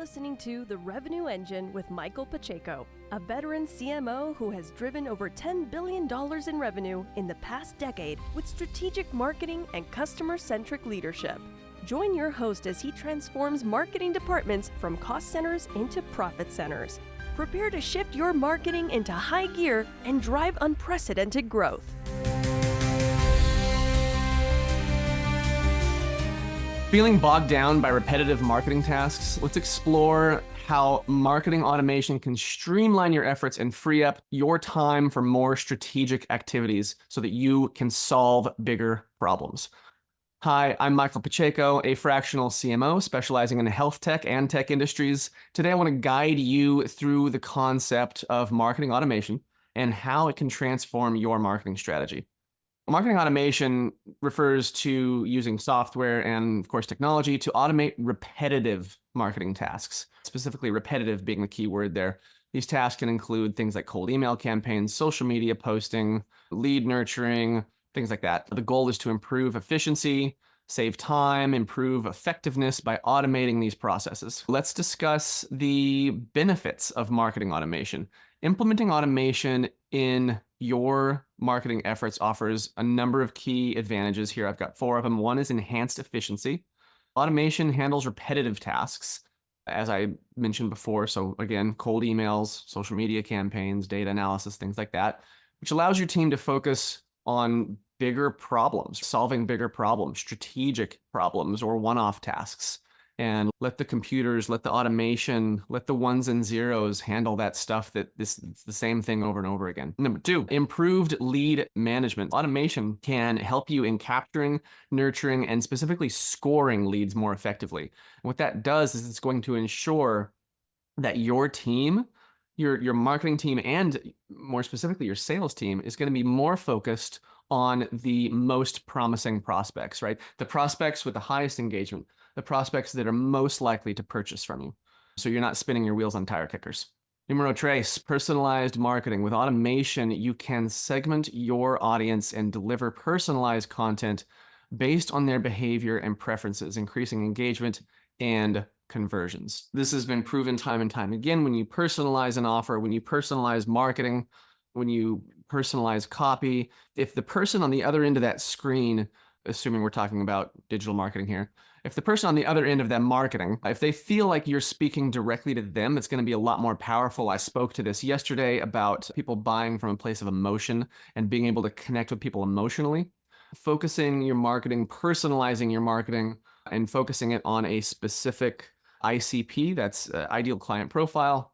listening to The Revenue Engine with Michael Pacheco, a veteran CMO who has driven over $10 billion in revenue in the past decade with strategic marketing and customer-centric leadership. Join your host as he transforms marketing departments from cost centers into profit centers. Prepare to shift your marketing into high gear and drive unprecedented growth. Feeling bogged down by repetitive marketing tasks? Let's explore how marketing automation can streamline your efforts and free up your time for more strategic activities so that you can solve bigger problems. Hi, I'm Michael Pacheco, a fractional CMO specializing in health tech and tech industries. Today, I want to guide you through the concept of marketing automation and how it can transform your marketing strategy. Marketing automation refers to using software and, of course, technology to automate repetitive marketing tasks, specifically repetitive being the key word there. These tasks can include things like cold email campaigns, social media posting, lead nurturing, things like that. The goal is to improve efficiency, save time, improve effectiveness by automating these processes. Let's discuss the benefits of marketing automation. Implementing automation in your marketing efforts offers a number of key advantages here. I've got 4 of them. One is enhanced efficiency. Automation handles repetitive tasks, as I mentioned before. So again, cold emails, social media campaigns, data analysis, things like that, which allows your team to focus on bigger problems, solving bigger problems, strategic problems, or one-off tasks. And let the computers, let the automation, let the ones and zeros handle that stuff it's the same thing over and over again. Number 2, improved lead management. Automation can help you in capturing, nurturing, and specifically scoring leads more effectively. And what that does is it's going to ensure that your team, your marketing team, and more specifically your sales team is going to be more focused on the most promising prospects, right? The prospects with the highest engagement, the prospects that are most likely to purchase from you. So you're not spinning your wheels on tire kickers. Numero 3, personalized marketing. With automation, you can segment your audience and deliver personalized content based on their behavior and preferences, increasing engagement and conversions. This has been proven time and time again. When you personalize an offer, when you personalize marketing, when you personalize copy, if the person on the other end of that screen, assuming we're talking about digital marketing here, if the person on the other end of that marketing, if they feel like you're speaking directly to them, it's going to be a lot more powerful. I spoke to this yesterday about people buying from a place of emotion and being able to connect with people emotionally. Focusing your marketing, personalizing your marketing, and focusing it on a specific ICP, that's ideal client profile,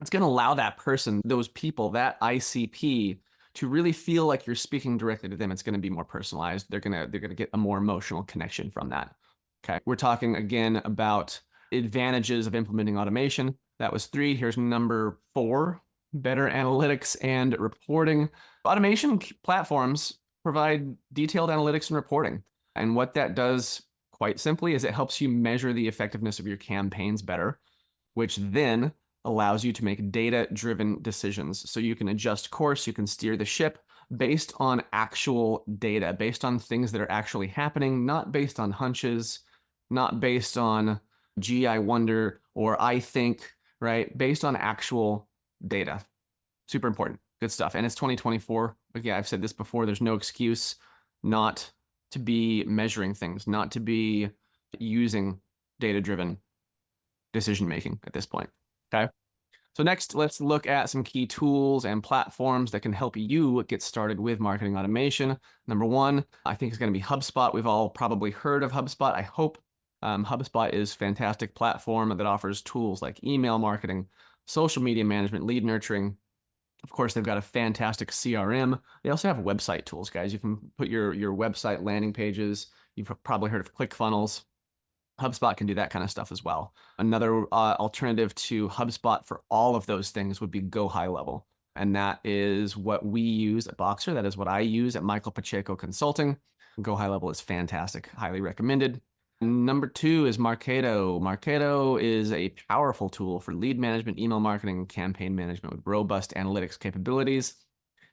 it's going to allow that person, those people, that ICP, to really feel like you're speaking directly to them. It's going to be more personalized. They're going to get a more emotional connection from that. Okay, we're talking again about advantages of implementing automation. That was 3. Here's number 4, better analytics and reporting. Automation platforms provide detailed analytics and reporting. And what that does, quite simply, is it helps you measure the effectiveness of your campaigns better, which then allows you to make data-driven decisions. So you can adjust course, you can steer the ship based on actual data, based on things that are actually happening, not based on hunches, not based on, gee, I wonder, or I think, right? Based on actual data. Super important. Good stuff. And it's 2024. Again, I've said this before, there's no excuse not to be measuring things, not to be using data-driven decision-making at this point. Okay. So next, let's look at some key tools and platforms that can help you get started with marketing automation. Number 1, I think is going to be HubSpot. We've all probably heard of HubSpot, I hope. HubSpot is a fantastic platform that offers tools like email marketing, social media management, lead nurturing. Of course, they've got a fantastic CRM. They also have website tools, guys. You can put your website landing pages. You've probably heard of ClickFunnels. HubSpot can do that kind of stuff as well. Another alternative to HubSpot for all of those things would be Go High Level. And that is what we use at Boxer. That is what I use at Michael Pacheco Consulting. Go High Level is fantastic, highly recommended. Number 2 is Marketo. Marketo is a powerful tool for lead management, email marketing, and campaign management with robust analytics capabilities.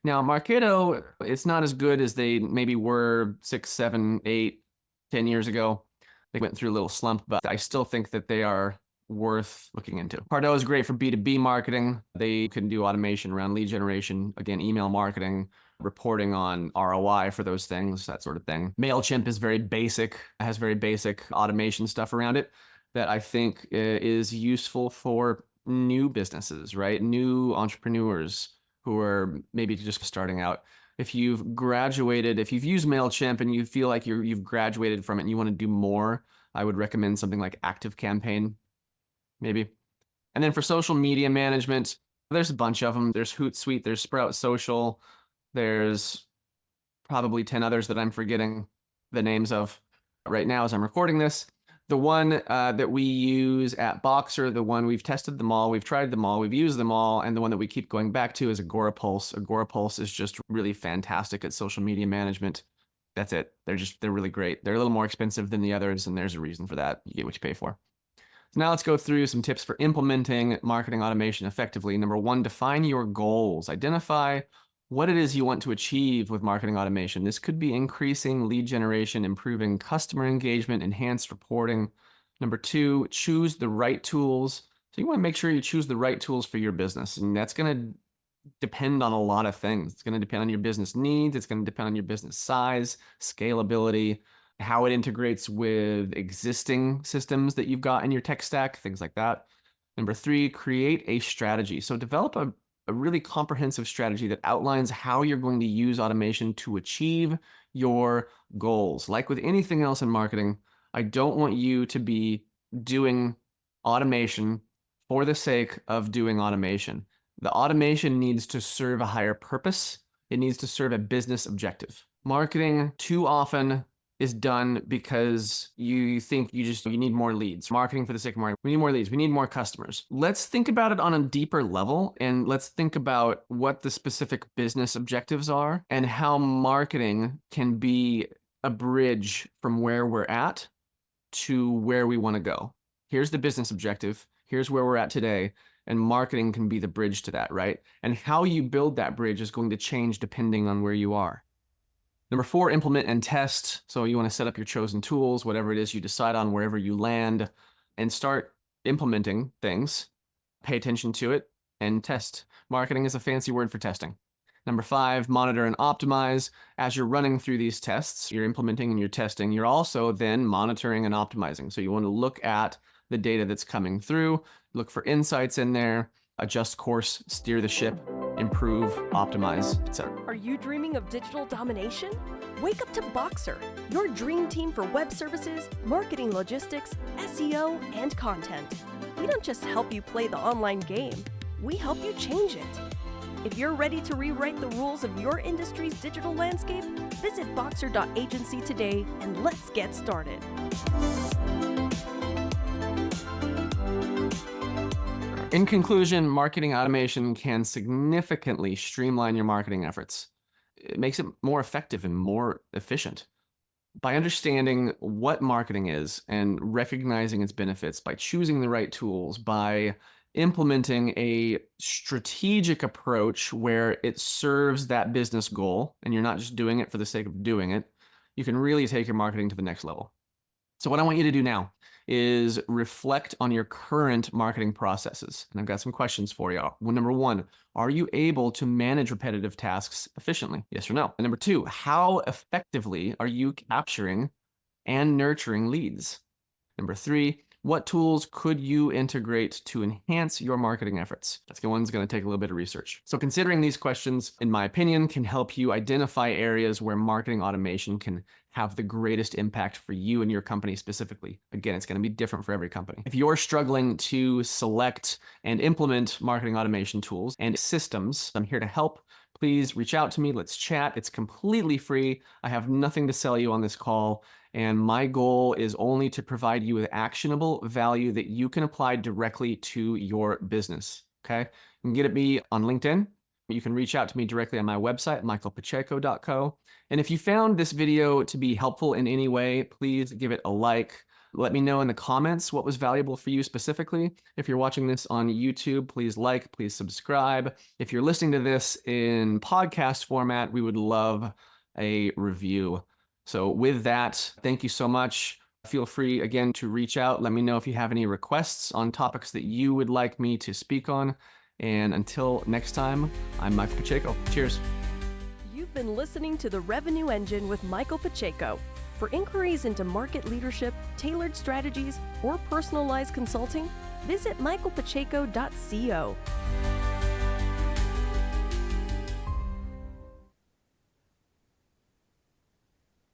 Now, Marketo, it's not as good as they maybe were 6, 7, 8, 10 years ago. They went through a little slump, but I still think that they are worth looking into. Pardot is great for B2B marketing. They can do automation around lead generation, again, email marketing, reporting on ROI for those things, that sort of thing. MailChimp is very basic, has very basic automation stuff around it that I think is useful for new businesses, right? New entrepreneurs who are maybe just starting out. If you've graduated, if you've used MailChimp and you feel like you've graduated from it and you want to do more, I would recommend something like ActiveCampaign, maybe. And then for social media management, there's a bunch of them. There's Hootsuite, there's Sprout Social, there's probably 10 others that I'm forgetting the names of right now as I'm recording this. The one that we use at Boxer, the one we've tested them all, we've tried them all, we've used them all, and the one that we keep going back to is AgoraPulse. AgoraPulse is just really fantastic at social media management. That's it. They're really great. They're a little more expensive than the others, and there's a reason for that. You get what you pay for. So now let's go through some tips for implementing marketing automation effectively. Number one, define your goals. Identify what it is you want to achieve with marketing automation. This could be increasing lead generation, improving customer engagement, enhanced reporting. Number two, choose the right tools. So you want to make sure you choose the right tools for your business. And that's going to depend on a lot of things. It's going to depend on your business needs. It's going to depend on your business size, scalability, how it integrates with existing systems that you've got in your tech stack, things like that. Number three, create a strategy. So develop a really comprehensive strategy that outlines how you're going to use automation to achieve your goals. Like with anything else in marketing, I don't want you to be doing automation for the sake of doing automation. The automation needs to serve a higher purpose. It needs to serve a business objective. Marketing too often is done because you think you need more leads. Marketing for the sake of marketing. We need more leads. We need more customers. Let's think about it on a deeper level, and let's think about what the specific business objectives are and how marketing can be a bridge from where we're at to where we want to go. Here's the business objective. Here's where we're at today. And marketing can be the bridge to that, right? And how you build that bridge is going to change depending on where you are. Number four, implement and test. So you want to set up your chosen tools, whatever it is you decide on, wherever you land, and start implementing things. Pay attention to it and test. Marketing is a fancy word for testing. Number five, monitor and optimize. As you're running through these tests, you're implementing and you're testing, you're also then monitoring and optimizing. So you want to look at the data that's coming through, look for insights in there, adjust course, steer the ship, improve, optimize, etc. Are you dreaming of digital domination? Wake up to Boxer, your dream team for web services, marketing logistics, SEO, and content. We don't just help you play the online game, we help you change it. If you're ready to rewrite the rules of your industry's digital landscape, visit boxer.agency today and let's get started. In conclusion, marketing automation can significantly streamline your marketing efforts. It makes it more effective and more efficient. By understanding what marketing is and recognizing its benefits, by choosing the right tools, by implementing a strategic approach where it serves that business goal, and you're not just doing it for the sake of doing it, you can really take your marketing to the next level. So what I want you to do now is reflect on your current marketing processes. And I've got some questions for you. Well, number one, are you able to manage repetitive tasks efficiently? Yes or no? And number two, how effectively are you capturing and nurturing leads? Number three, what tools could you integrate to enhance your marketing efforts? That's the one's going to take a little bit of research. So considering these questions, in my opinion, can help you identify areas where marketing automation can have the greatest impact for you and your company specifically. Again, it's going to be different for every company. If you're struggling to select and implement marketing automation tools and systems, I'm here to help. Please reach out to me. Let's chat. It's completely free. I have nothing to sell you on this call. And my goal is only to provide you with actionable value that you can apply directly to your business. Okay? You can get at me on LinkedIn. You can reach out to me directly on my website, michaelpacheco.co. And if you found this video to be helpful in any way, please give it a like. Let me know in the comments what was valuable for you specifically. If you're watching this on YouTube, please like, please subscribe. If you're listening to this in podcast format, we would love a review. So with that, thank you so much. Feel free again to reach out. Let me know if you have any requests on topics that you would like me to speak on. And until next time, I'm Michael Pacheco. Cheers. You've been listening to The Revenue Engine with Michael Pacheco. For inquiries into market leadership, tailored strategies, or personalized consulting, visit michaelpacheco.co.